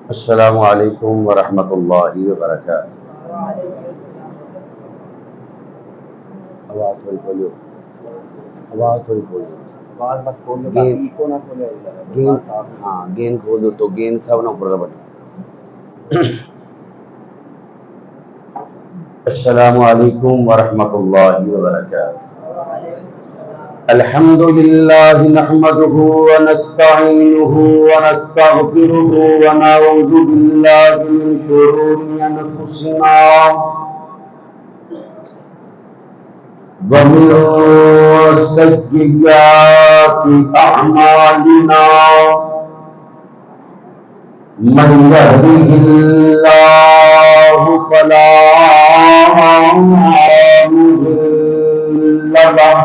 السلام علیکم ورحمۃ اللہ وبرکاتہ۔ آواز تھوڑی کھولو، آواز تھوڑی کھولو، آواز بس کھول دو گین تاکہ ایکو نہ کھولے گین آواز صاف ہو۔ ہاں گین کھول دو تو گین سب نہ اوپر بٹن۔ السلام علیکم ورحمۃ اللہ وبرکاتہ۔ الحمد للہ نحمده ونستعینه ونستغفره ونعوذ باللہ من شرور انفسنا ومن سيئات أعمالنا، من يهده الله فلا مضل له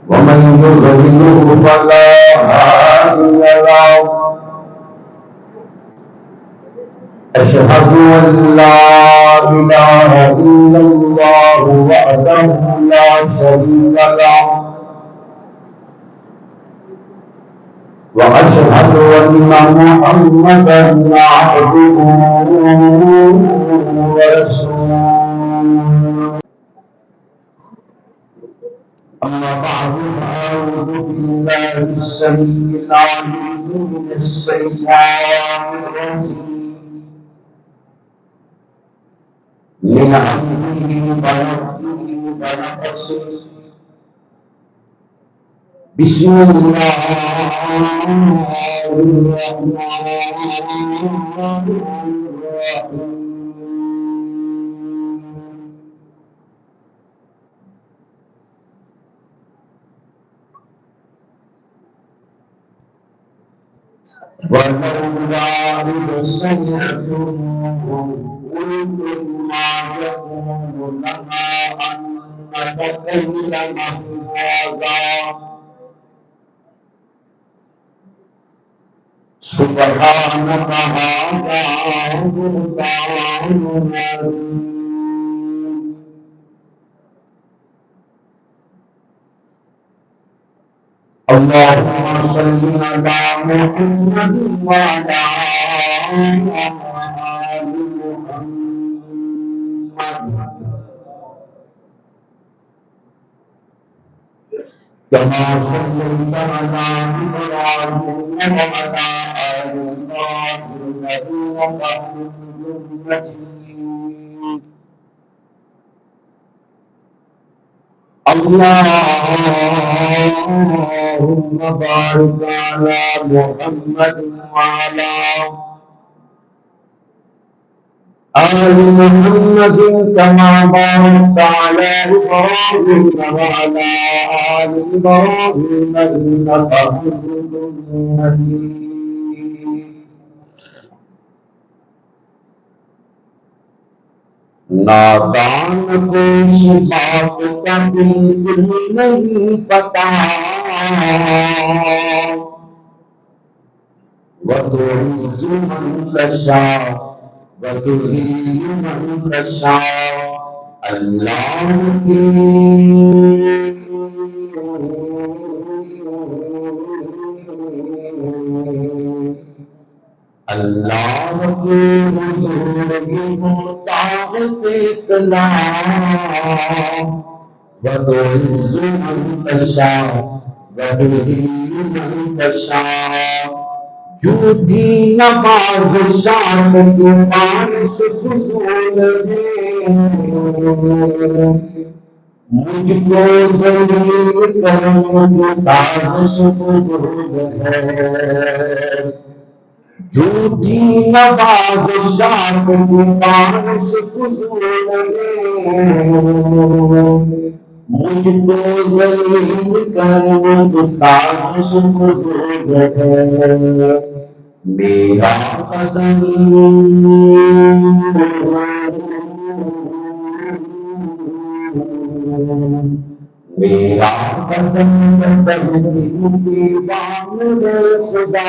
ومن يضلله فلا هادي له، أشهد أن لا إله إلا الله وحده لا شريك له، وأشهد أن محمدا عبده ورسوله، أما بعد فأعوذ بالله السميع العليم من الشيطان الرجيم، من همزه ونفخه ونفسه، بسم الله الرحمن الرحيم، ولولا إذ سمعتموه قلتم ما يكون لنا أن نتكلم بهذا سبحانك هذا بهتان عظيم، اللهم صل على محمد وعلى آل محمد كما صليت على إبراهيم وعلى آل إبراهيم إنك حميد مجيد، اللهم بارك على محمد وعلى آل محمد كما باركت على إبراهيم وعلى آل إبراهيم إنك حميد مجيد، نادان کو اس بات کا بالکل نہیں پتا، وتعز من تشاء وتذل من تشاء، اللہ کی اللہ کے حضور میں ہوتا ہے فیصلہ، وتعز من تشاء وتذل من تشاء، جھوٹی نماز شام کی بارش فضول ہے، مجھ کو ذلیل کر مجھ سازش فضول ہے، جھوٹی نواز شام کی بارش فضول ہے، مجھ کو ذلیل کر مجھ سازش فضول ہے، میرا قدم میرا قدم دیوان خدا،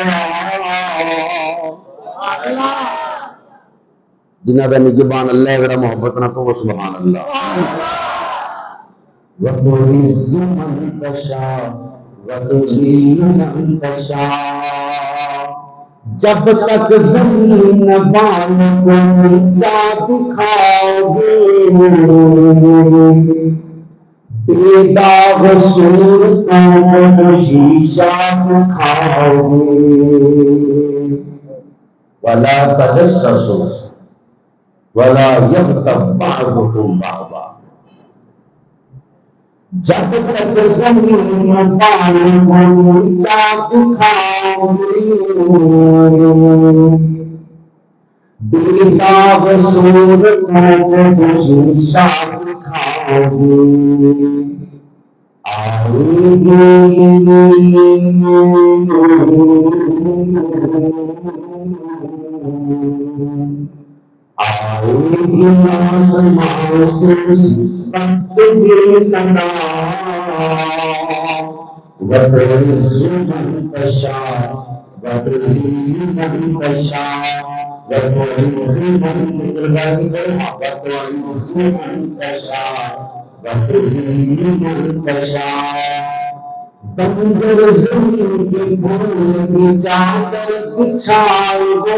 جنہ کا نگبان اللہ اگر محبت نہ تو وہ سبحان اللہ، وَتُعِزُّ مَن تَشَاءُ وتذل من تشاء. جب تک زمین بان کو نیچا دکھاؤ گے، بے داغ صورتوں کو شیشہ دکھاؤ گے. ولا تجسسوا ولا یغتب بعضکم بعضا. جب تک زمین بان کو نیچا دکھاؤ گے، بے داغ صورتوں کو شیشہ دکھاؤ گے. آئے گی آسمان سے صفت بے ثنا، وتعز من تشاء وتذل من تشاء وتعز من تشاء وتذل من تشاء. بنجر زمین کے پھول کی چادر بچھائے گو،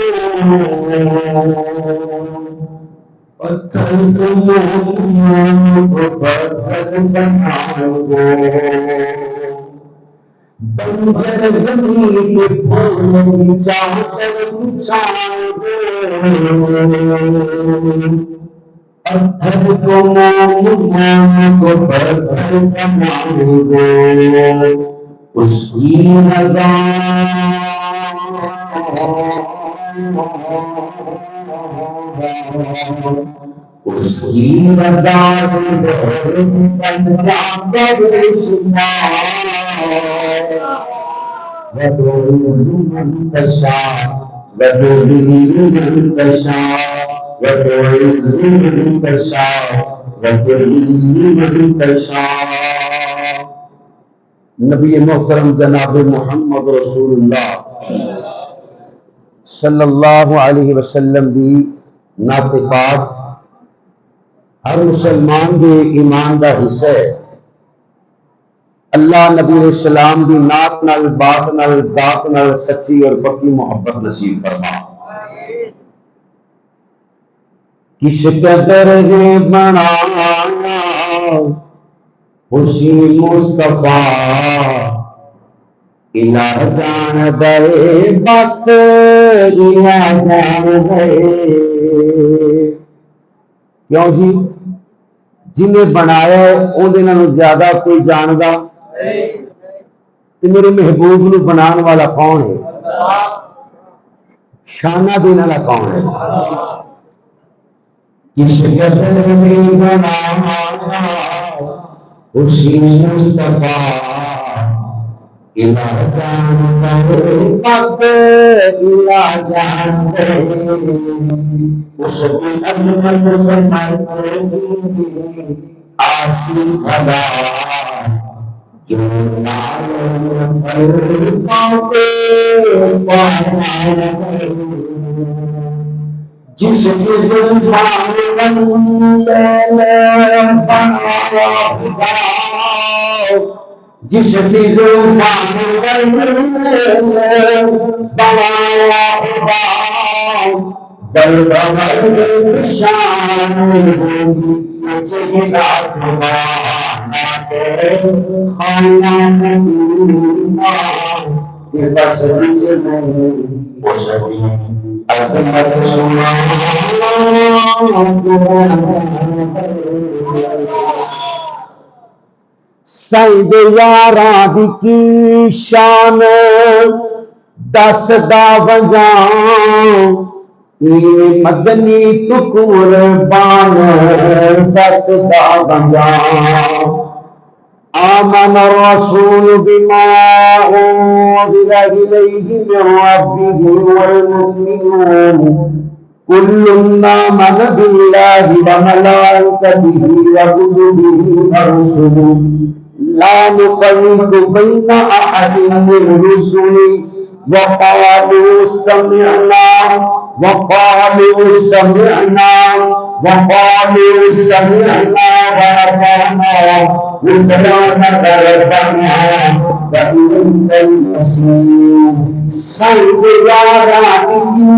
پتھر کو موم کو پتھر بنائے گو. بنجر زمین کے پھول کی چادر بچھائے گو، پتھر کو موم کو پتھر بنائے گو. اس کی رضا اس کی رضا سے پنجاب بے شمار. وتعز من تشاء وتذل من تشاء وتعز من تشاء وتذل من تشاء. نبی محترم جناب محمد رسول اللہ صلی اللہ علیہ وسلم دی نعت پاک ہر مسلمان دے ایمان دا حصہ ہے. اللہ نبی علیہ السلام دی نعت نال بات نال ذات نال سچی اور پکی محبت نصیب فرما. کس قدر ہے بنایا خوشی مصطفیٰ، الہ جان دے بس الہ جان دے. کیوں جی؟ جنہیں بنایا ہے اندے نالوں زیادہ کوئی جاندا تے میرے محبوب نو بنان والا کون ہے؟ شانہ دینے والا کون ہے؟ کس قدر میں بنایا خوشی مصطفیٰ، الہ جان دے بس الہ جان دے. اس کی عظمت سمجھ آسی بھلا جو نام پاتے پانے. جس کی زلفان بندے بنایا خدا، جس کی زلفان بندے بنایا خدا، دل بغل شان چہرہ زمانہ کے خانہ مدینہ کے بس نہیں بسری عظمت سنا. سید یاراں دی کی شان دس دا وجاں، مدنی تو قربان دس دا وجاں. آمن الرسول بما أنزل إليه من ربه والمؤمنون كل آمن بالله وملائكته وكتبه ورسله لا نفرق بين أحد من رسله وقالوا سمعنا وقالوا سمعنا وقالوا سمعنا وأطعنا غفرانك ربنا وإليك المصير سنگ یارا کی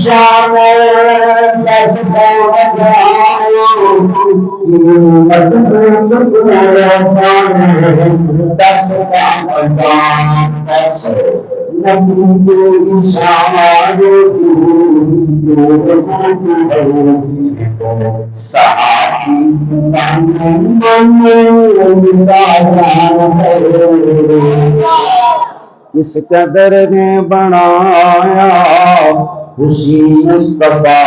شان دس دس دس اس قدر نے بنایا خوشی مصطفیٰ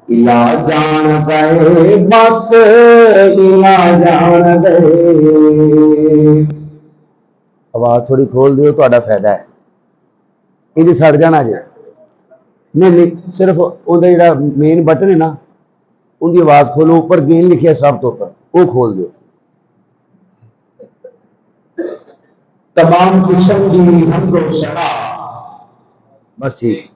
الہ جان گئے بس الہ جان گئے. آواز تھوڑی کھول دیو تو فائدہ ہے. یہ سڑ جانا جی نہیں صرف اندر جڑا مین بٹن ہے نا ان کی آواز کھولو اوپر گین لکھیا سب تو اوپر وہ کھول دیو. تمام قسم کی حمد و ثنا بس ٹھیک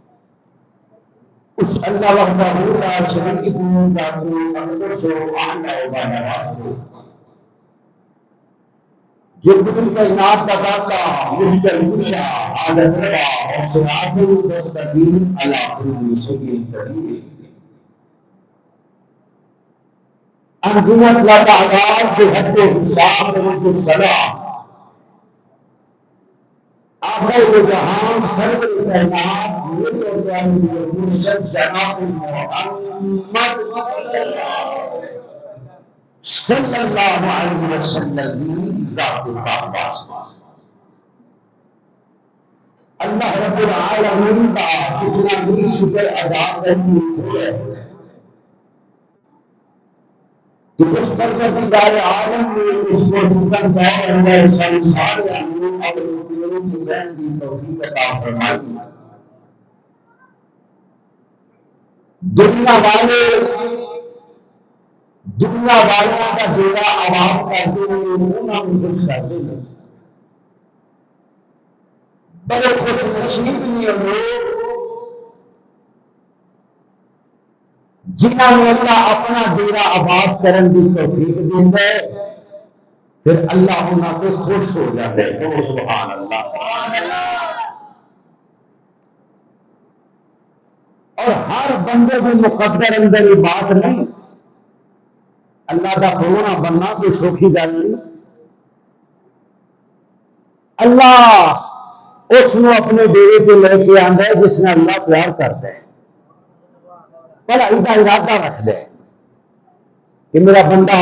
اس اللہ وحدہ لا شریک له ذات الاقدس و اعلی و بالا واسطے جو کل کائنات کا داتا مستلمشا عادت روا اور صراط المستقیم علی کل شیء قدیر انجمت لا تعداد بحد حساب و سلام آخر جہاں سرور کائنات مرشد جناب محمد صلی اللہ علیہ وسلم کی ذات پاک آسمان اللہ رب العالمین کا کتنا بھی شکر ادا کرتی ہے کہ اس پروردگار عالم نے اس کو شکر دور اندر سنسار اور کی بہن کی توفیق عطا فرمائی. دنیا والوں کا بیڑا آباد کرتے ہوئے انہوں خوش کرتے ہیں. بڑے خوش نصیب نہیں لوگ جنہوں نے اللہ اپنا ڈیرا آباد کرن کی توفیق دیتا ہے پھر اللہ انہوں پہ خوش ہو جاتے ہیں. سبحان اللہ. اور ہر بندے کے مقدر اندر یہ بات نہیں اللہ کا پرونا بننا کوئی سوکھی گل نہیں. اللہ اس کو اپنے ڈیرے پہ لے کے آتا ہے جس نے اللہ پیار کرتا ہے پڑھائی کا ارادہ رکھتا ہے کہ میرا بندہ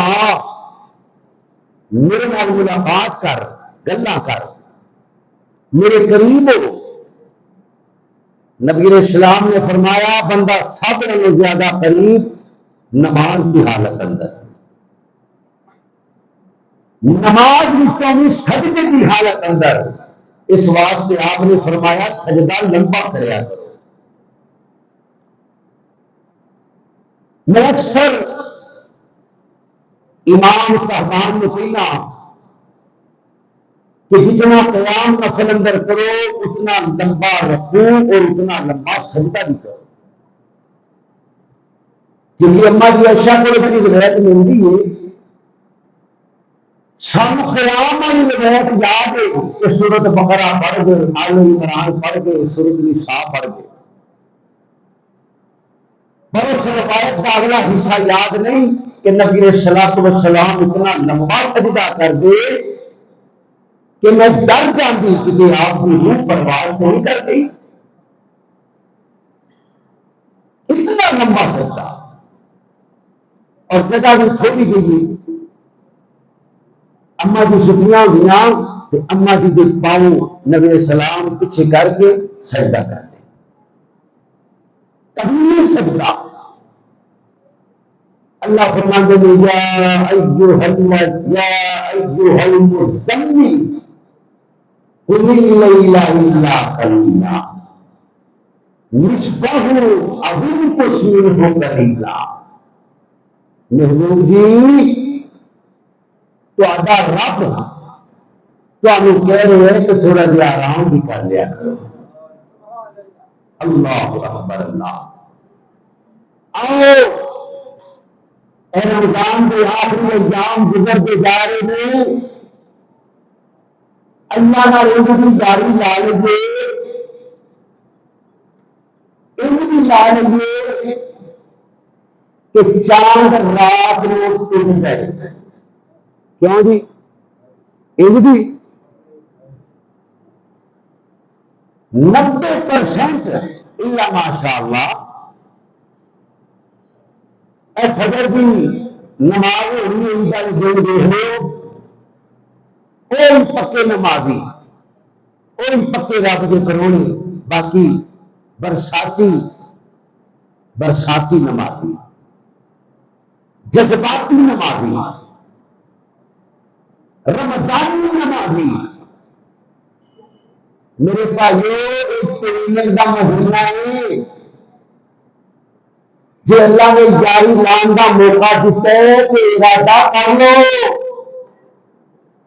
میرے نال ملاقات کر گلاں کر میرے قریب ہو. نبی علیہ السلام نے فرمایا بندہ سب سے زیادہ قریب نماز کی حالت اندر نماز بھی سجدے کی حالت اندر. اس واسطے آپ نے فرمایا سجدہ لمبا کریا کرو. میں اکثر امام صاحبان نے کہنا کہ جتنا قیام نفل اندر کرو اتنا لمبا رکوع اور اتنا لمبا سجدہ بھی کرو. کیونکہ اما جی عائشہ کو بڑی روایت ملتی ہے سن قیام والی روایت یاد ہے کہ سورت بقرہ پڑھ گئے آل عمران پڑھ گئے سورت نساء پڑھ گئے پر اس روایت کا اگلا حصہ یاد نہیں کہ نبی علیہ الصلوۃ والسلام اتنا لمبا سجدہ کر دے کہ میں ڈر جاتی کہ آپ کی روح پرواز تو نہیں کر گئی. اتنا لمبا سجدہ اور جگہ بھی تھوڑی گئی. اما جی چھٹیاں ہوئیاں تو اما جی کے پاؤں نبی علیہ السلام پیچھے کر کے سجدہ کر دیں. کبھی سجدہ اللہ فرماتے ہیں یا ایھا المزمل قم اللیل الا قلیلا نصفہ او انقص منہ قلیلا. محبوب جی تہاڈا رب تانوں کہہ رہے ہیں کہ تھوڑا جہا آرام بھی کر لیا کرو. اللہ اکبر. اللہ آؤ اے رمضان کے آخری ایام گزرتے جا رہے ہیں، اللہ نہ روز کی جاری لا لیجیے، ان بھی لا لیجیے کہ چاند رات میں ٹوٹ جائے. کیوں جی؟ ان بھی 90% اللہ ماشاء اللہ اے فجر کی نماز ہونی ان کا دن دیکھ لو، کوئی پکے نمازی، کوئی پکے رب کے کروڑے، باقی برساتی نمازی، جذباتی نمازی، رمضانی نمازی. میرے بھائیو ایک طویل کا مہینہ ہے، جی اللہ نے جاری لان کا موقع دیتا ہے تو ارادہ کر لو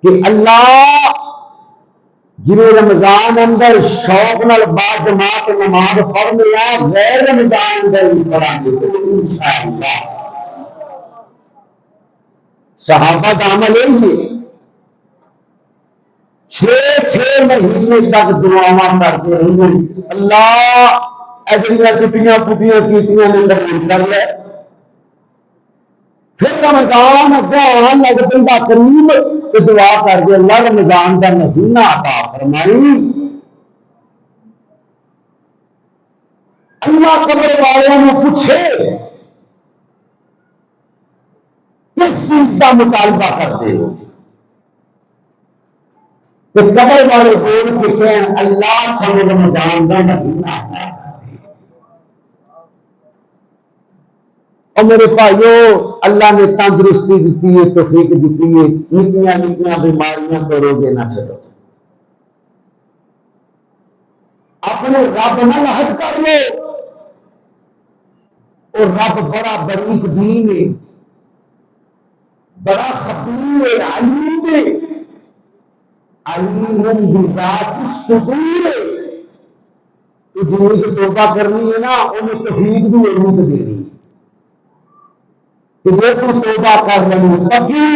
کہ اللہ جنہیں رمضان اندر شوق نال با جماعت نماز پڑھنے آ غیر رمضان اندر بھی پڑھا گے انشاءاللہ. صحابہ کا عمل ہے، 6 مہینے تک دعا کرتے رہے، اللہ اجڑیاں ٹوٹیاں پٹیاں کیتیاں نے قبول کر لے. پھر رمضان اگوں آن لگ پہ قریب تو دعا کر دے اللہ رمضان کا مہینہ عطا فرمائی. اللہ قبر والوں نے پوچھے کس چیز کا مطالبہ کرتے ہو تو قبر والے بول کے کہیں اللہ سب رمضان کا مہینہ عطا. اور میرے بھائیو اللہ نے تندرستی دیتی ہے، توفیق دیتی ہے، نکیاں نکیاں بیماریاں تو روزے نہ چلو، اپنے رب نہ لحد کر لو. اور رب بڑا بریک دین ہے، بڑا خبیر ہے، علیم ہے، علیم بذات الصدور ہے. تو جنہیں کی توبہ کرنی ہے نا انہیں توفیق بھی ضرورت دینی ہے کہ جو تم توبہ کر لیں پکی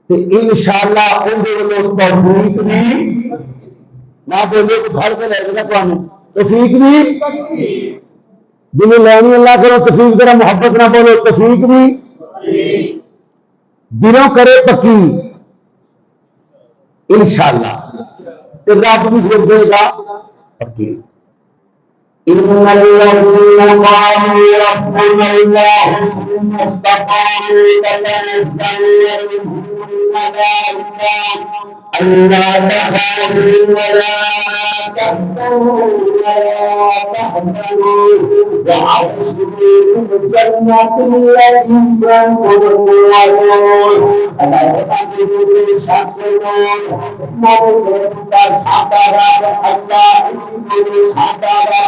تو انشاءاللہ اندر توفیق بھی نہ بولے تو پھڑ کے لے گا تمہیں توفیق بھی جنہیں لینی اللہ کرو توفیق ذرا محبت نہ بولو توفیق بھی دلوں کرے پکی انشاءاللہ تو رب بھی پھر دے گا پکی. إن الذين قالوا ربنا الله ثم استقاموا تتنزل عليهم الملائكة ألا تخافوا ولا تحزنوا ولا تحزنوا وأبشروا بالجنة التي كنتم توعدون. ألا تقدروا شكرا مرضى ساترا الله ساترا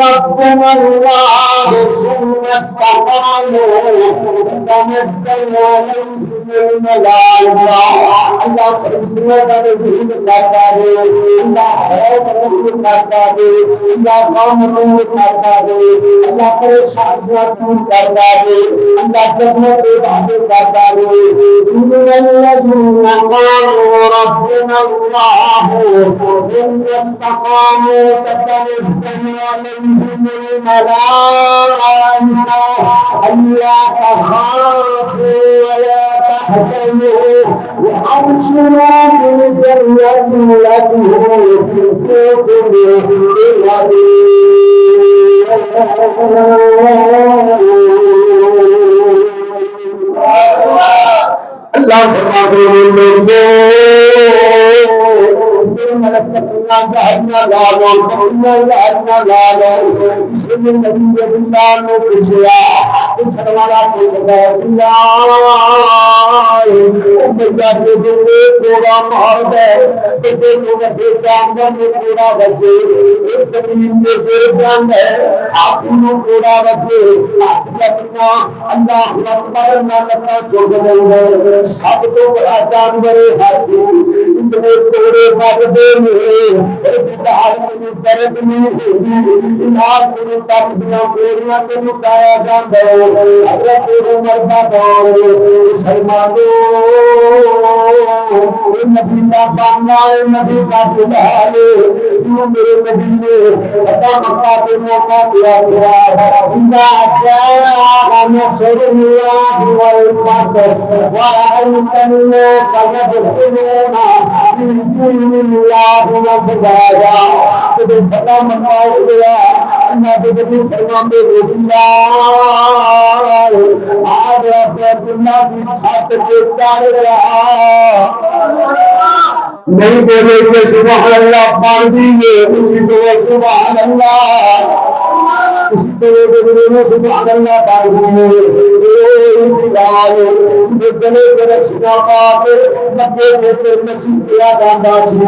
ربنا الله ثم استقاموا تتنزل عليهم الملائكة الله فرشتوں کا نزول کرتا ہے، اللہ خوف دور کرتا ہے، اللہ غم دور کرتا ہے، اللہ پریشانیاں دور کرتا ہے، اللہ جنت کے وعدے کرتا ہے. إن الذين قالوا ربنا الله ثم استقاموا تتنزل عليهم الملائكة ألا تخافوا ولا تحزنوا وأبشروا بالجنة التي كنتم اللہ فرماتے ہیں جہنم لالو جہنم لالو اس نے نبی اللہ نے پوچھا پوچھنے والا پوچھتا ہے بھیا تھوڑا مار دے جانور میں تھوڑا بچے اس زمین میں جو جان ہے آپ تھوڑا بچے اللہ اکبر نہ کرنا چھوڑ دیں سب تو بڑا جانور ہاتھی اتنے تھوڑے بچتے درد نہیں ہوگی گولیاں کو لٹایا جاتا ہے مرتا نبی کا باننا ہے نبی کا بلال میرے نبی نے مکہ کے موقع دیا نہیں بولے کہ سبحان اللہ پڑھ دیجیے اسی تو سبحان اللہ اسی طرح سبحان اللہ پڑھ دیجیے گلے کے رسیدہ پاک مکے کے نصیب کیا جاتا سی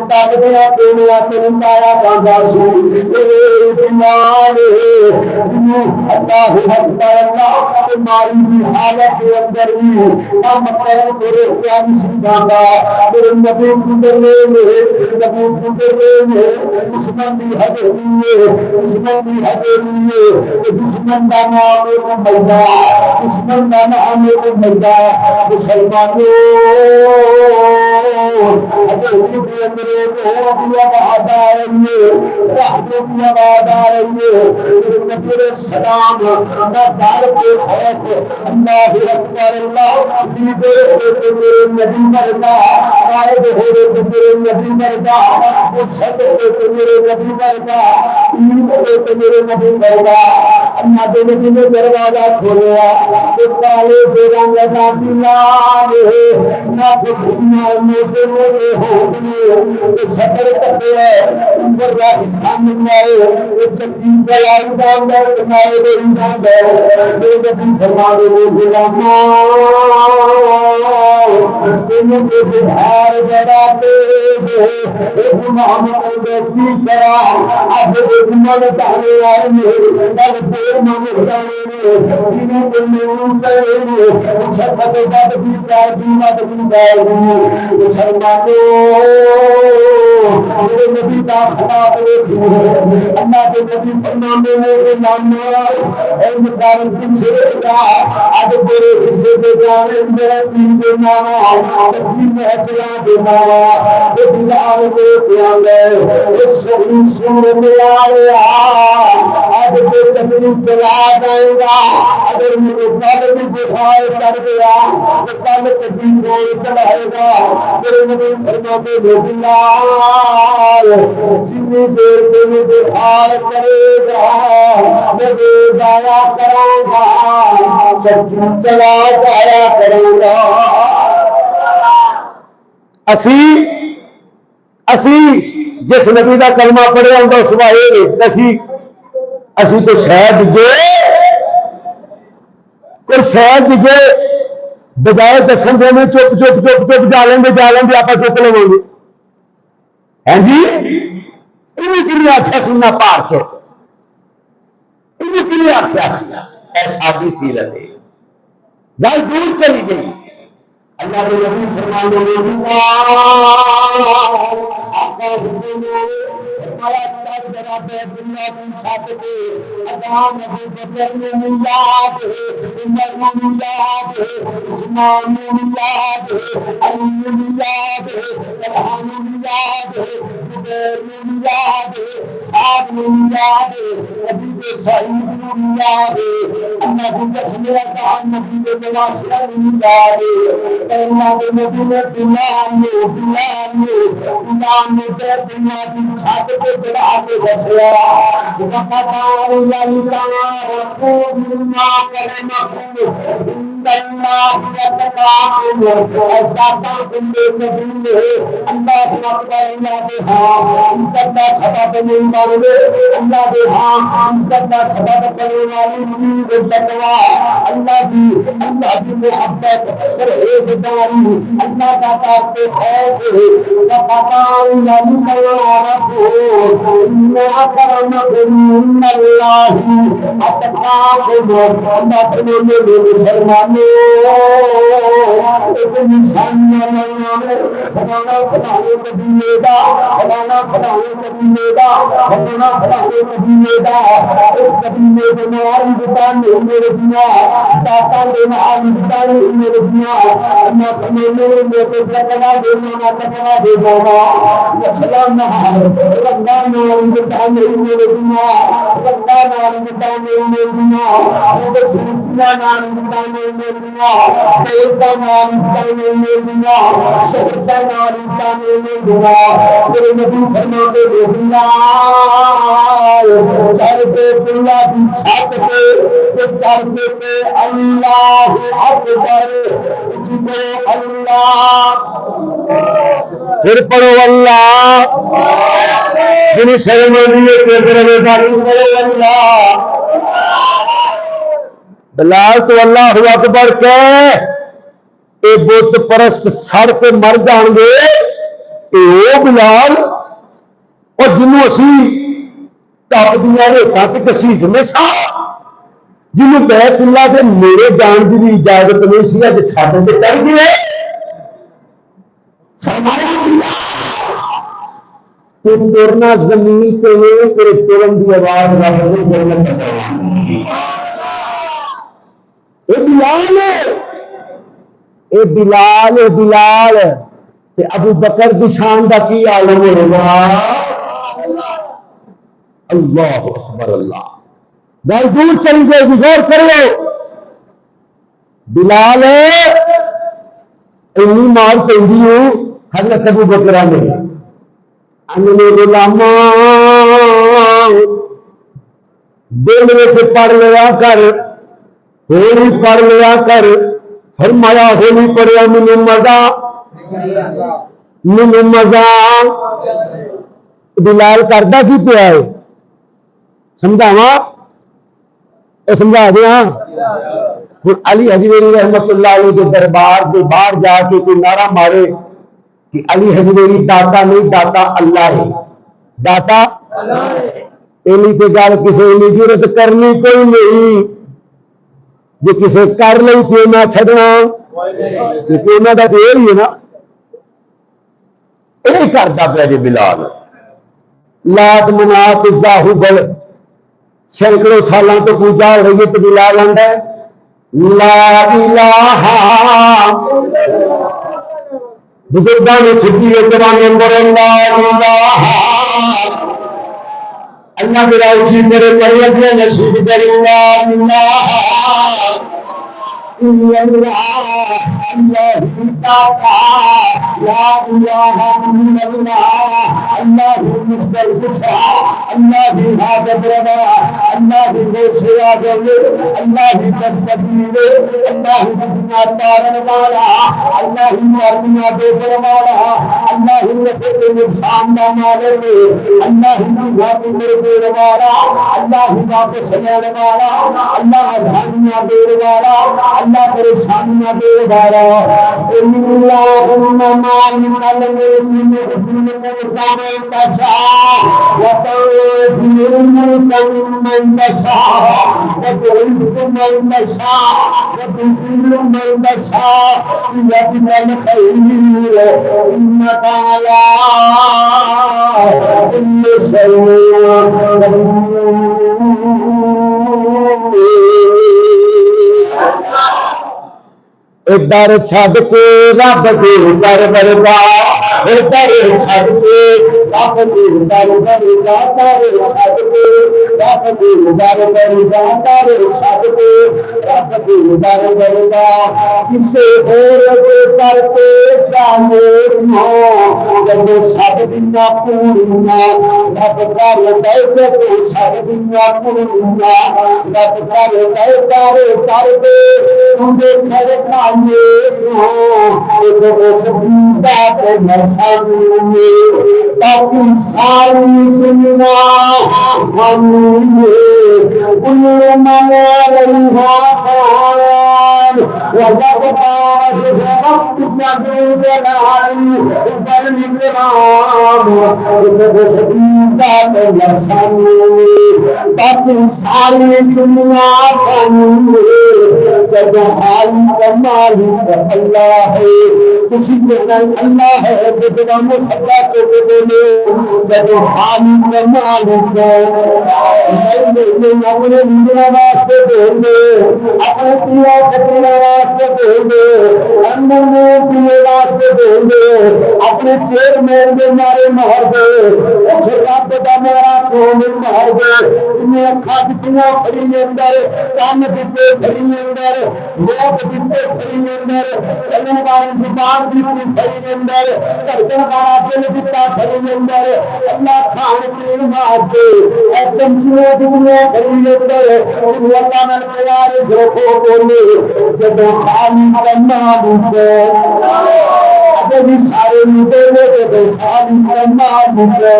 تاکتیاں پینیاں کے لٹایا جاتا سی اللہ اکبر اللہ تمہاری بھی حالت کے اندر بھی ہم کریں تیرے کیا نہیں جانا تیرے نبی گزرنے میں دشمن بھی ہجری ہے دشمن بھی ہجری ہے دشمن کا نام ہے میدا دشمن کا نام ہے میدا مسلمانوں ہجری کے اندر آواز آ رہی ہے رحمت کی آواز آ رہی ہے نبی السلام نہ دار کے خوف اللہ اکبر اللہ میرے نبی مردا قائد ہو رہے تو میرے نبی مردا مرشد ہو تو میرے نبی مردا امید ہو تو میرے نبی مردا اللہ کے نبی نے دروازہ کھولیا تو کالے بیران لگا دلالے نہ دنیا موتے موتے ہو گئے تو سفر کرتے ہیں اوپر کا حصہ مل آئے وہ چکی چلائی جاندہ تمہارے بری جاندہ میرے نبی فرمانے میں تینوں کے بہار جراتے محمد کی کرا اب من چاہنے آئے کل پیر من جانے تینوں کے نور کرے سبت بد بھی جائے مت بھی جائے مسلمانوں میرے نبی کا خطاب دیکھیے اللہ کے نبی فرمانے میں نانا علم کارن کی شرکا اب تیرے حصے دے جانے میرا دین دے مانا تقدیم میں اچلا دے مانا وہ دلال دے پیان گئے اس سبھی سور میں آیا اب تو تقدیم چلا جائے گا اگر میرے کل بھی بخار کر گیا تو کل تقدیم کو چلائے گا میرے نبی فرماتے ہیں دلال جتنی دیر تیرے بخار کرے گا میں دے جایا کروں گا چکی چلا جایا کروں گا اسی جس نبی کا کلمہ پڑھیا ہوں صبح اسی تو شاید دجے بجائے دسن دے میں چپ جا لیں گے آپ چپ لیں گے ہاں جی یہ آخیا سننا پار چپ یہ آخیا سا ساری سیرت ہے گل دور چلی گئی اللہ کے نبی فرمانے اللہ کی قسم کا نبی کے واسطہ نہیں دے اللہ کے نبی نے بلال نے دنیا کی چھت پہ چڑھا کے بسیا سبب نہیں مانگے اللہ کے ہاں عزت کا سبب کرنے والی چیز تقویٰ اللہ کی محبت پرہیزگاری اللہ کا طاقت خوف اللہ اکبر اللہ پھر پڑھو اللہ جنہیں سرمنی کے پڑھو اللہ بلال تو اللہ اکبر کہ اے بت پرست سڑ کے مر جان گے اے او بلال اور جنوں اسی تپ دیا ریتاں تے گھسیٹ میں سا جنوں بیت اللہ کے میرے جان کی بھی اجازت نہیں سی اج چھت تے چڑھ گئے تو ترنا زمین تے تیرے ترن دی آواز رب دے جنت اے بلال اے بلال اے بلال تے ابو بکر دی شان دا کی عالم ہوگا اللہ اکبر اللہ گل دور چلی جائے گی غور کر لو بلال اینی مار پہ حضرت ابو بکر نے غلاما دل میں پڑھ لیا کر ہولی پڑھ لیا کر فرمایا ہولی پڑھیا مینو مزہ بلال کردا کی پیا ہے سمجھاوا سمجھا دیا ہوں علی حجویری رحمت اللہ علیہ کے دربار کے باہر جا کے کوئی نعرہ مارے کہ علی حجویری داتا نہیں داتا اللہ ہے داتا اینی تے گل کسی نے ضرورت کرنی کوئی نہیں جی کسی کر لی تو نہ چھڈنا انہوں کا تو یہ ہے نا یہ کرتا پیا جی بلال لات منات ظاہو بل سینکڑوں سالوں تو پوجا ہو رہی ہے تو بلال آندا ہے لا الہ بزرگاں نے چھٹی ہے زبان اندر لا الہ اللہ میرا اچھی میرے پریت نصیب کر لا الہ الا اللہ اللہ لا الہ الا اللہ اللہ مستغفر اللہ حاجت روا اللہ غوث اعظم اللہ تستقبل اللہ بنا تارن والا اللہ مرنا دے والا اللہ نفع نقصان نہ مالک اللہ بھاگ دے والا اللہ واپس لینے والا اللہ آسانیاں دے والا اللہ پریشانیاں دے والا اللہم مالک الملک تؤتي من تشاء وتنزع الملك ممن تشاء وتعز من تشاء وتذل من تشاء بيدك الخير انك على كل شيء قدیر در چھڈ کے رب دے در بردا در چھڑ کے رب کے در در جاتا رے چھڑ کے رب کے در در جاتا رے چھڑ کے رب کے در در جا کسے اور کے در پہ جانے ہو جب سب دنیا پورنا رب کر دے جب سب دنیا پورنا رب کر دے تارے در پہ تجھے کھڑکانے ہو تو اس بات مسامنے تاکہ ساری دنیا ہمیں کل من علیہا فان وجب بارد ربک بالجلال والاکرام تو اس بات مسامنے تاکہ ساری دنیا ہمیں جب حال مالک اللہ ہے کسی کے نام اللہ ہے تو جنام اللہ کو بولے جب حال مالک میں اپنے لیے واسطے بولے اپنے پیا پتیاں واسطے بولے اندر پیے واسطے بولے اپنے چیئرمین کے مارے مہر دے اس رب کا میرا قوم مہر دے انہیں اکھا کتنا کھڑی اندر کان دیتے کھڑی اندر لوگ دیتے کھڑی اندر چلنے والی زبان دیتی کھڑی اندر کرتے والا دل دیتا کھڑی اندر اللہ کھان پین واسطے اور چمچیاں دنیا کھڑی اندر اللہ نے پیار جوکو بولے جب خالی کرنا لوٹے ابھی سارے مدلے جب خالی کرنا لوٹے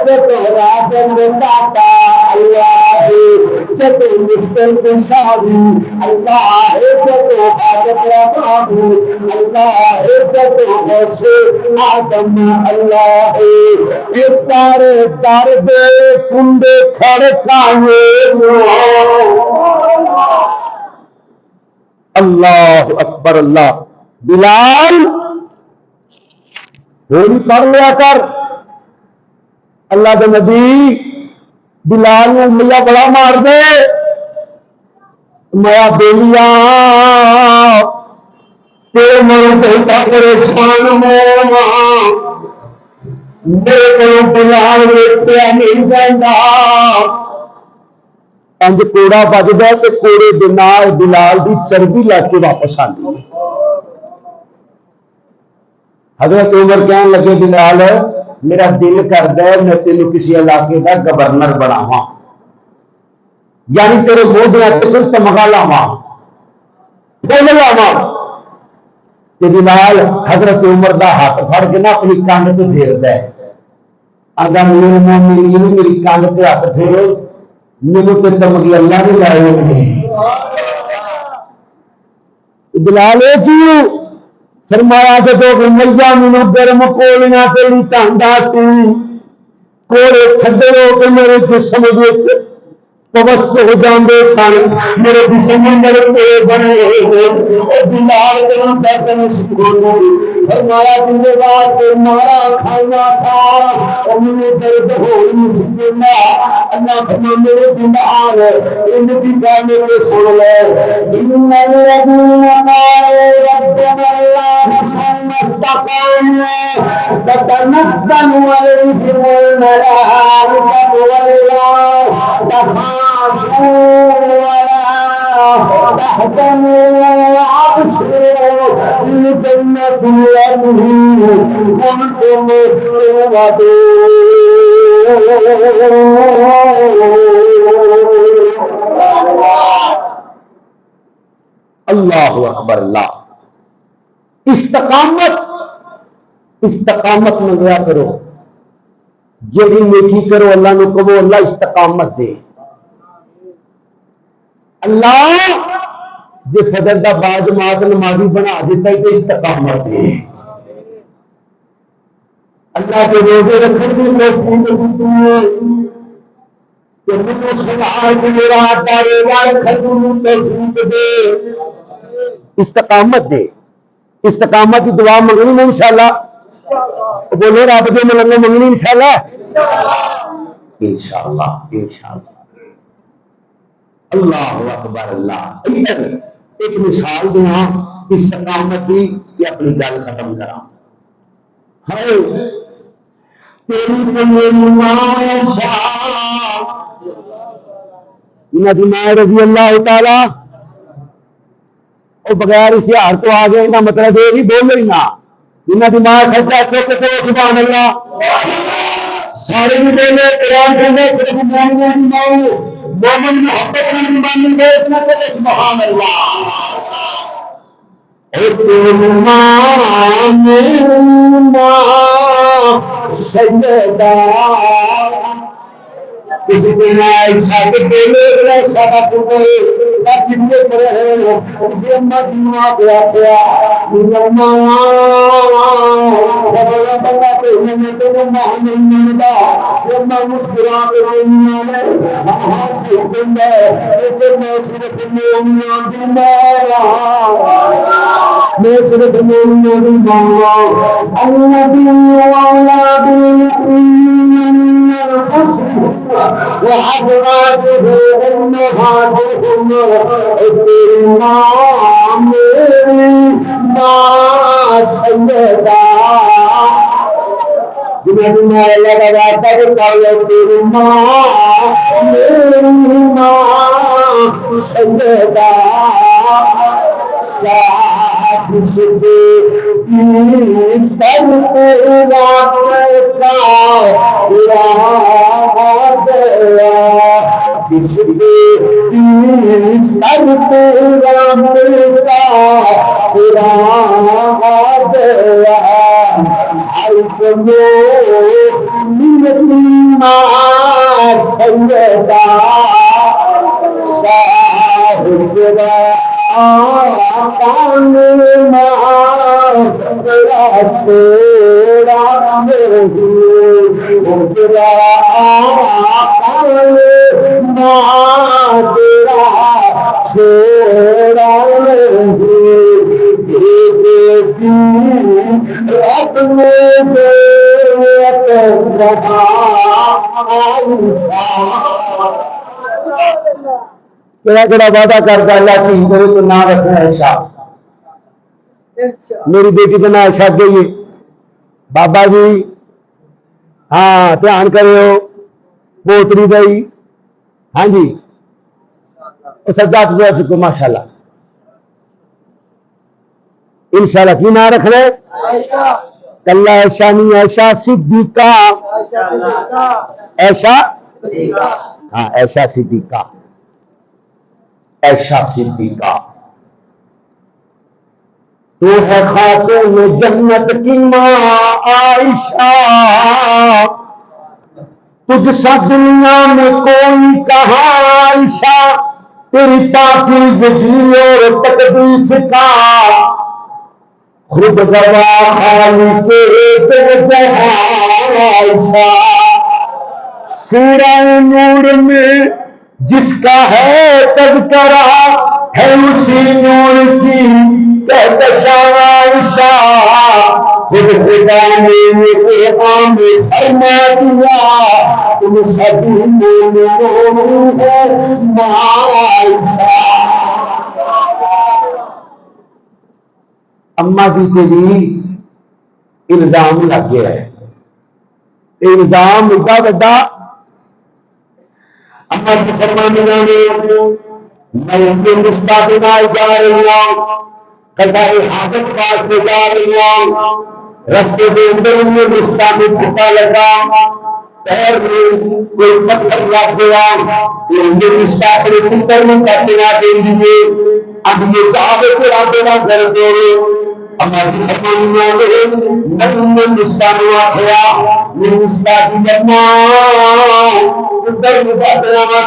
جب راجن داتا اللہ ہے جب مشکل شادی اللہ ہے جب حاجت ربابو اللہ ہے جب غوث اعظم اللہ ہے ایک تارے در دے کنڈے کھڑکائے اللہ اکبر اللہ بلال ہولی پڑھ لیا کر اللہ کے نبی بلال نے انگلیاں بڑا مار دے میں بیلیا تیرے مروں کہتا پریشان میرے کو بلال ویکھیا نہیں جاندا انج کوڑا بجدا تے کوڑے دے نال بلال دی چربی لگ کے واپس آندی حضرت عمر کہنے لگے بلال میرا دل کردا ہے میں تینوں کسی علاقے کا گورنر بناواں یعنی تیرے موڈیاں تے کوئی تمغہ لاواں پھل لاواں تے بلال حضرت عمر دا ہاتھ پھڑ کے نہ اپنی کان تے پھیردا ہے آندا میرے مومنین میری کان تے ہاتھ پھیرو میرے تے تمغے اللہ نے لائے ہوئے بلال کیوں فرمایا جب میاں مینوں گرم کولیاں تے لٹاندا سی کوڑے تھڈے ہو کے میرے جسم وچ پوست ہو جاندے سن میرے جسم اندر پے بنے بلال جنوں درد نشکو فرمایا جن واسطے مارا کھانا سا انہیں درد ہوئی سکنا اللہ فرما میرے بلال ان کی گل کو سن لے ان الذين قالوا ربنا الله ثم استقاموا تتنزل عليهم الملائكة والله تخافوا ولا تحزنوا وابشروا بالجنة التي كنتم توعدون اللہ اکبر اللہ استقامت منگیا کرو جیڑی نیکی کرو اللہ نو کہو اللہ استقامت دے اللہ جے فجر دا بعد جماعت نمازی بنا دیتا ہے تو استقامت دے اللہ کے روزے رکھنے کی توفیق دیتی ہے کہ مجھے سنائے کہ میرا دارے وار خدم توفیق دے استقامت دے استقامت کی دعا منگنی میں انشاءاللہ بولو رب دے ملنگے منگنی انشاءاللہ انشاءاللہ انشاءاللہ اللہ اکبر اللہ ایک مثال دیا استقامت کی کہ اپنی گل ختم کرا ہے تیری تو میری ماں شاہ انہاں دی ماں رضی اللہ تعالی وہ بغیر اشتہار تو آ گئے کا مطلب یہ نہیں بول رہی نا انہاں دی ماں سچا چک تو سبحان اللہ سارے بھی بولے قرآن کہنے صرف مومنوں کی ماں مومن محبت کی مانی گئے اس میں کہ سبحان اللہ تیری ماں میری ماں سیدہ کسی دن عائشہ کے بولے عائشہ کا پوچھے کافی پڑے ہیں کسی اماں کی ماں پہ آیا اماں بڑا بڑا تو انہیں تو ماں نہیں ملتا اماں مسکرا کے رونا ہے ہاں سے دن ہے لیکن میں صرف مومنوں کی ماں میں صرف مومنوں کی ماں الذي اولاد من الحسن وحضراته أمهاتهم تیری ماں میری ماں سیدہ جنہیں دنیا اللہ کا واسطہ بھی کر لو تیری ماں میری ماں سیدہ ساتھ شدے سر تیرا کس کے سر تیرا ملتا پورا دیا آئی چلو میری ماں سیدہ صاحب آقا ماں تیرا چھوڑا نہیں تیرا آقا ماں تیرا چھوڑا نہیں بھیجتی رات میں دیت رہا عائشہ کہڑا کہڑا وعدہ کرتا اللہ کی میرے تو نام رکھنا عائشہ میری بیٹی کا نام عائشہ گئی بابا جی ہاں دھیان کرو پوتری گئی ہاں جی سجاد پہ چکو ماشاء اللہ انشاءاللہ کی نام رکھنا کلا عائشہ نہیں عائشہ صدیقہ عائشہ ہاں عائشہ صدیقہ عائشہ صدیقہ تو ہے خاتون جنت کی ماں عائشہ تجھ سا دنیا میں کوئی کہاں عائشہ تیری پاکیزگی اور تقدیس کا خود گواہ خالق دو جہاں عائشہ سورہ نور میں جس کا ہے تذکرہ ہے اسی نور کی کہکشاں عائشہ خود خدا نے قرآن میں فرما دیا تم سبھی مومنوں ہو ماں عائشہ اماں جی کے بھی الزام لگ گیا ہے الزام ایڈا بڑا اماں کی فرمانیاں میں ان کے مستعد جا رہی ہوں قضائے حاجت واسطے جا رہی ہوں رستے کے اندر ان میں مستعد پھٹا لگا پیر میں کوئی پتھر لگ گیا تو ان کے مستعد پتھر میں کٹنا دے دیے اب یہ چاہے پورا دینا کر دو ہماری فرمانیاں میں مستعد آخیا میں مستعد کرنا ادھر مقابلہ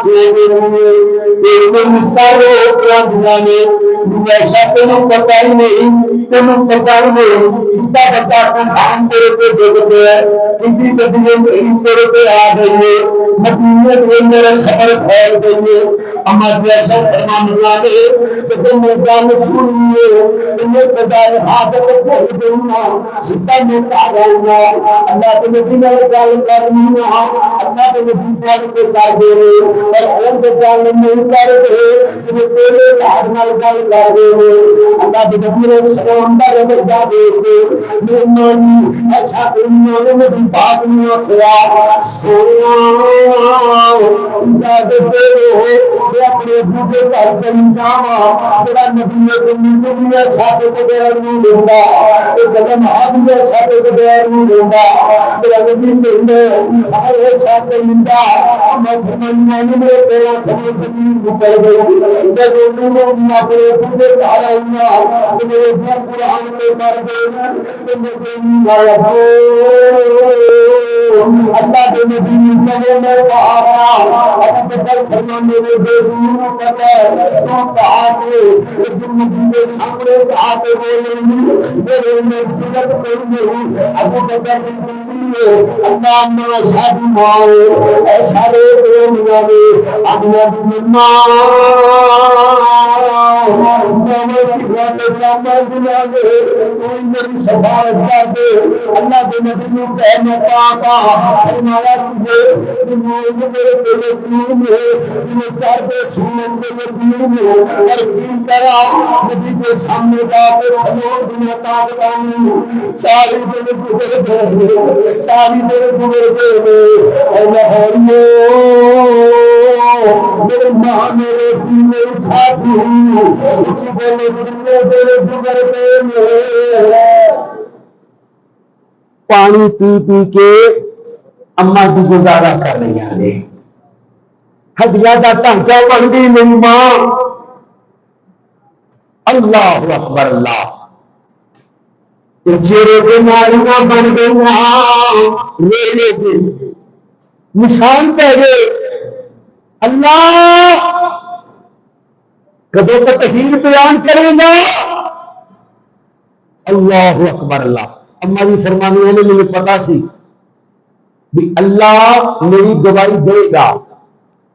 تیرے مستعد ہو ایسا تینوں پتا ہی نہیں تینوں پتا ہی نہیں کتا بتا کسان تیرے پہ دیکھتے ہیں کتنی بدلے میری تیرے پہ آ گئی ہے مدینے میں میرے خبر پھیل گئی ہے ہمارے ایسا فرمان والے کہ تم نے جان سنیے تمہیں قضائے حاجت کہہ دوں ستا میں کہا رہوں گا اللہ کے نبی نے گل کرنی اللہ کے نبی کو کر دے اور اور جان نہیں کر دے تمہیں پہلے بعد میں گل کر دے اللہ کے نبی نے سلام دا درجہ دے کے مہمانی اچھا دنیا میں بھی بات نہیں کیا سونا اجازت دے کہ اپنے بوٹے گھر چلی جاواں تیرا نبی نے دنیا چھاپے کے بغیر نہیں لیندا قدم آدمی چھاپے کے بغیر نہیں لیندا میرا نبی کہندا ہر چھاپے لیندا میں فرمایا میں تیرا کھڑے زمین نکل گئی جب انہوں نے اپنے بوٹے گھر آیا میرے قرآن کے مر گئے اللہ کے نبی نے میں کہا ابو بکر فرمانے میں بے دور پتہ ہے تو کہا کہ نبی کے سامنے کہا کہ میرے میں جنت کوئی نہیں ابو بکر اللہ میں شادی ماؤ سارے میاں نے اپنا سفارت کر دے اللہ کے نبی نے کہنا پاکا فرمایا تجھے میرے دل یقین ہے تمہیں چار دے سنت کے یقین ہے اور یقین کرا نبی کے سامنے جا کے کھلو دنیا تاکتانی ساری دل گزر گئے ساری دل گزر گئے اے لاہوریو میرے ماں میرے دین اٹھا دی اسی بولے دل گزر گئے پانی پی پی کے اما کی گزارا کر رہی ہیں ہڈیاں کا ڈھانچہ بن گئی میری ماں اللہ اکبر اللہ چہرے کے نالیاں بن گئی میرے کے نشان پہ گئے اللہ کدو کا تحریر بیان کرے گا اللہ اکبر اللہ اما جی فرمانی نے مجھے پتا سی بھی اللہ میری گواہی دے گا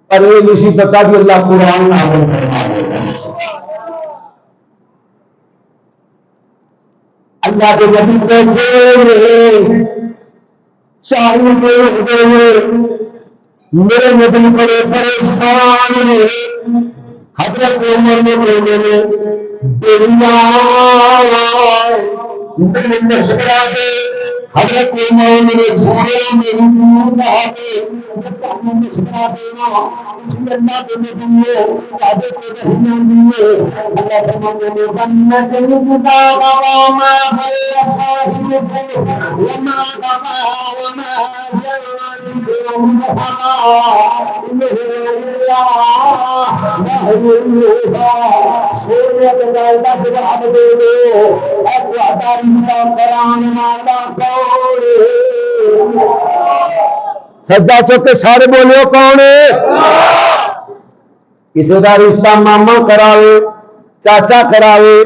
پر یہ نہیں سی پتا بھی اللہ قرآن نازل فرما دے گا اللہ کے نبی بیٹھے چاہیے میرے نبی بڑے پریشان حضرت عمر نے نشرا دے حضرت عمر نے سارے میری کہا کہ نشرا دینا اسی اللہ کے نبی ہے تاجے کو رہنا دیے اللہ فرمانے نے بننا چاہیے کتاب وما وما سجا چوکے سارے بولو کون ہے کسی کا رشتہ ماما کراوے چاچا کراوے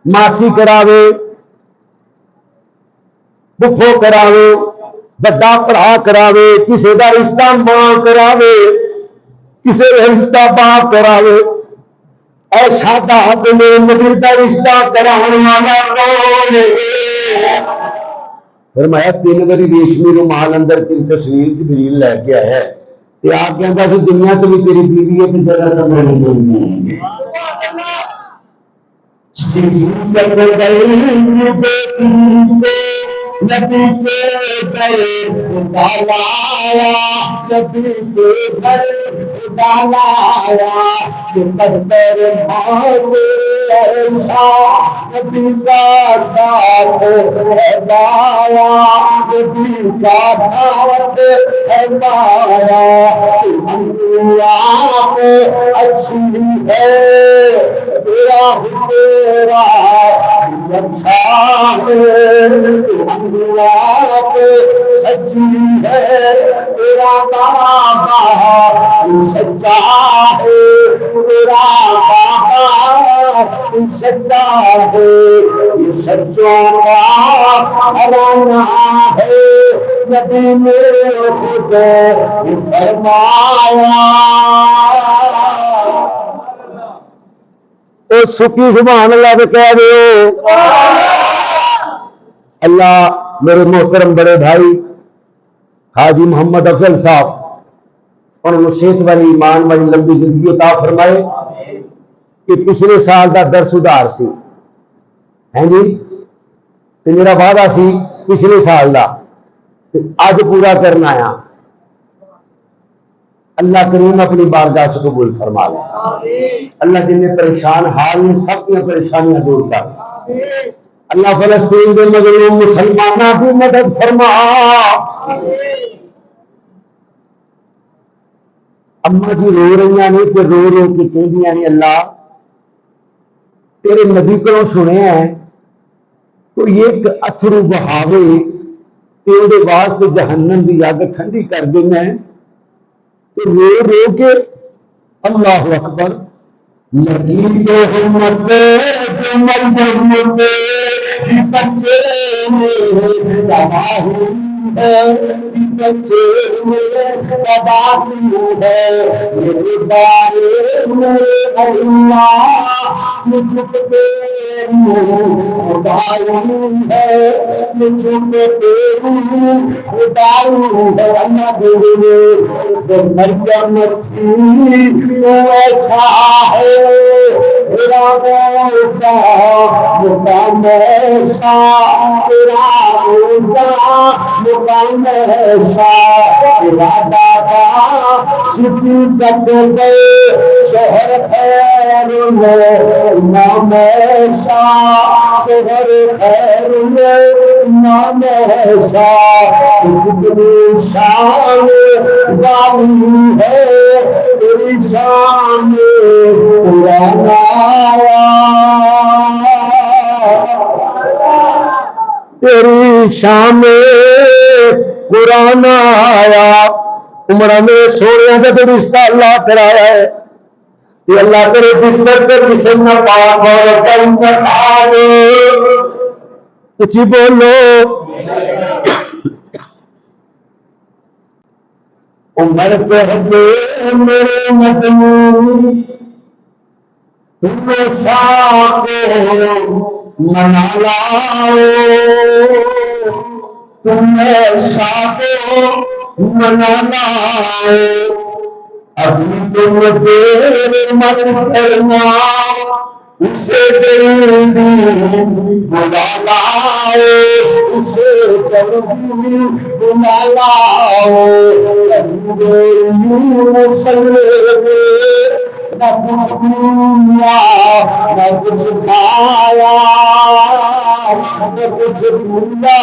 ماسی کراوے پھپھو کراوے بڑا بھرا کراوے کسی کا رشتہ ماں کراوے کسی کا رشتہ باپ کراوے ایسا میرے نبی کا رشتہ کرانے والا کون ہے فرمایا تین باری ریشمی رومال اندر تیری تصویر جبریل لے کے آیا ہے تے آ کہندا سی دنیا تو بھی تیری بیوی ہے تے جگہ تو میری بیوی ہے نبی کے گھر خدا لایا نبی کے گھر خدا لایا کہ قدر مانگے ایسا نبی کا ساتھ ہدایا نبی کا ساتھ ہدایا انبیاء میں اچھی ہے تیرا تیرا اچھا ہے سچی ہے تیرا بابا سچا ہے تیرا بابا سچا ہے یہ سچوں کا گھرانہ ہے نبی نے خود فرمایا سکی سبحان اللہ پہ کہہ دو اللہ میرے محترم بڑے بھائی حاجی محمد افضل صاحب انہوں نے صحت والی ایمان والی لمبی زندگی عطا فرمائے کہ پچھلے سال دا درس ادھار سی ہیں جی، تو میرا وعدہ سی پچھلے سال دا اج پورا کرنا آیا. اللہ کریم اپنی بارگاہ سے قبول فرما لے. اللہ جن میں پریشان حال میں سب کی پریشانیاں دور کر. اللہ فلسطین کے مظلوم مسلمانوں کی مدد فرما. اما جی رو رہی ہیں تو رو رو کے کہہ نے اللہ تیرے نبی کو سنے ہیں تو ایک اتھرو بہاوے تیرے واسطے جہنم کی اگ ٹھنڈی کر دینا ہے تو رو رو کے اللہ اکبر لگی تو ہمت بچے بچے تباہ ہے میرے بارے میرے اللہ مجھ پہ خداؤں ہے مجھ پہ خداؤں ہے. اللہ دے مریم تھی تو ایسا ہے میرا موسیٰ مقام ایسا تیرا موسیٰ مقام ایسا تیرا دادا سٹی تک گئے شوہر خیر میں امام ایسا شوہر خیر میں امام ایسا کتنی شان والی ہے تیری شان قرآن آیا تیری شان قرآن آیا. عمرہ میں سونے کا تو رشتہ اللہ کرایا ہے کہ اللہ تیرے بستر پہ کسی نہ پاک اور کا انتخاب کچھ بولو. عمر پہ دے میرے مدنی تم شاہ کو منا لاؤ تم شاہ کو منا لاؤ ابھی تم دیر مت کرنا اسے جلدی بلا لاؤ اسے جلدی بلا لاؤ. نہ کچھ دنیا نہ کچھ کھایا نہ کچھ بھولا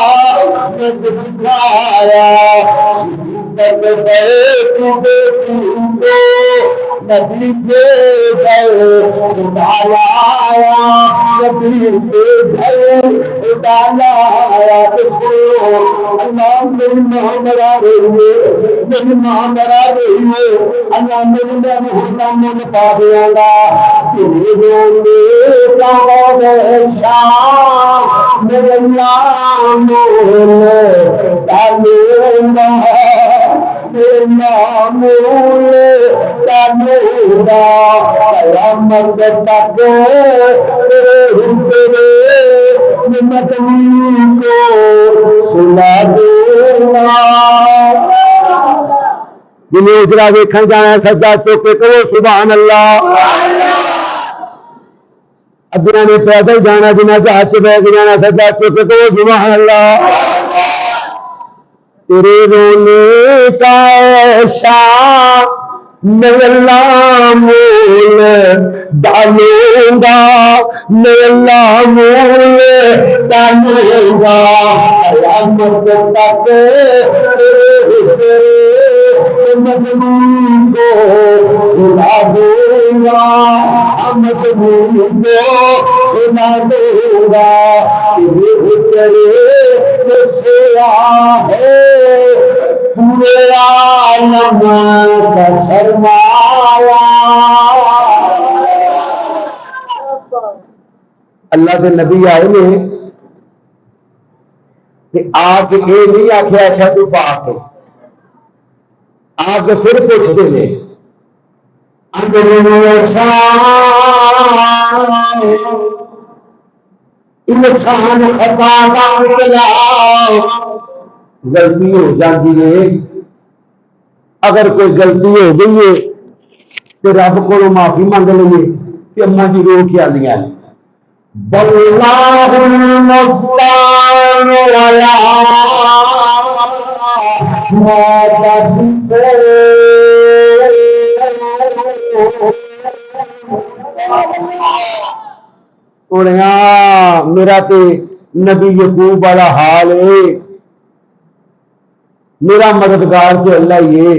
نہ کچھ کھایا نبی کے گھر خدا لایا نبی کے گھر خدا لایا. اللہ میری ماں مرا رہی ہے میری ماں مرا رہی ہے اللہ میری میں محرم میں بتا دیا گا تیرے شاہ میرے نام ڈالوں گا میرے نام ڈالوں گا قیامت تک تیرے مدنی کو سنا دوں گا. جنہیں اجرا ویکھن جانا سجا چوکے کہو سبحان اللہ. ادھر نے پیدل جانا جنہیں جہاز چ بیٹھ جانا سجا چوکے کہو سبحان اللہ. تیرے رونے کا شاہ میں اللہ مول ڈالوں گا میں اللہ مول ڈالوں گا قیامت تک تیرے مدنی کو سنا دوں گا مدنی کو سنا دوں گا. تیرے سیا ہے پورے عالم کا سرمایہ. اللہ کے نبی آئے نے کہ آگ یہ نہیں آخیا اچھا تو پاک ہے آگ پھر پوچھتے ہیں انسان خطا کا نکلا غلطی ہو جاتی ہے اگر کوئی غلطی ہو گئی ہے تو رب کو معافی مانگ لیے کہ اما جی رو کے آدیاں نے واللہ المستعان علی ما تصفون میرا تے نبی یعقوب والا حال ہے، میرا مددگار تو اللہ ہی ہے۔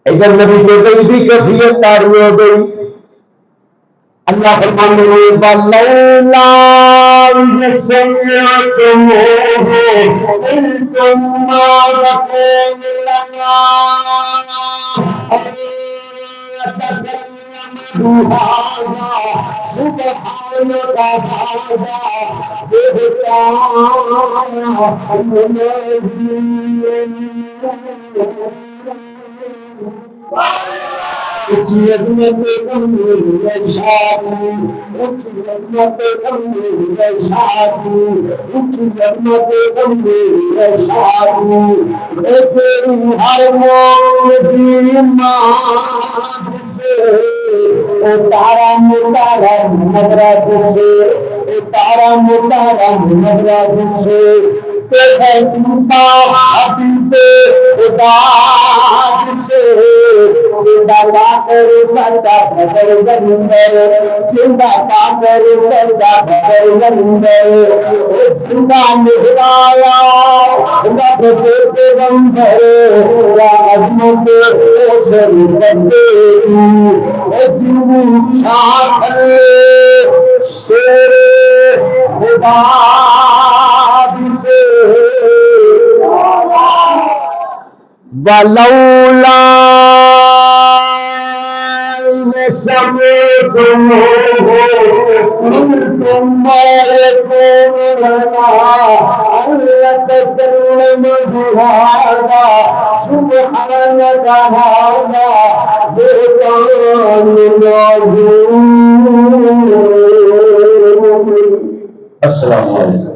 ادھر نبی کے گئی بھی کیفیت تاری ہو گئی، اللہ فرمانے میں وَلَوْلَا إِذْ سَمِعْتُمُوهُ قُلْتُم مَّا يَكُونُ لَنَا أَن نَّتَكَلَّمَ بِهَٰذَا سُبْحَانَكَ هَٰذَا بُهْتَانٌ اچھی عظمت امیر شادی، اچھی عظمت امیر شادی، اچھی عظمت امیر شادی، اے تیری ہر موجی ماں سے اے تارا متارا مدرج سے، اے تارا متارا مدرج سے حبیب خدا سے زندہ پاکر سردا بھر گندر، زندہ پاکر سردا بھر گندر، زندہ مہرایا رب کے پیغمبر یا عظمت اوسر بندے جنو شاہ شیر خدا وَلَوْلَا إِذْ سَمِعْتُمُوهُ قُلْتُم مَّا يَكُونُ لَنَا أَن نَّتَكَلَّمَ بِهَٰذَا سُبْحَانَكَ هَٰذَا بُهْتَانٌ عَظِيمٌ۔ السلام علیکم۔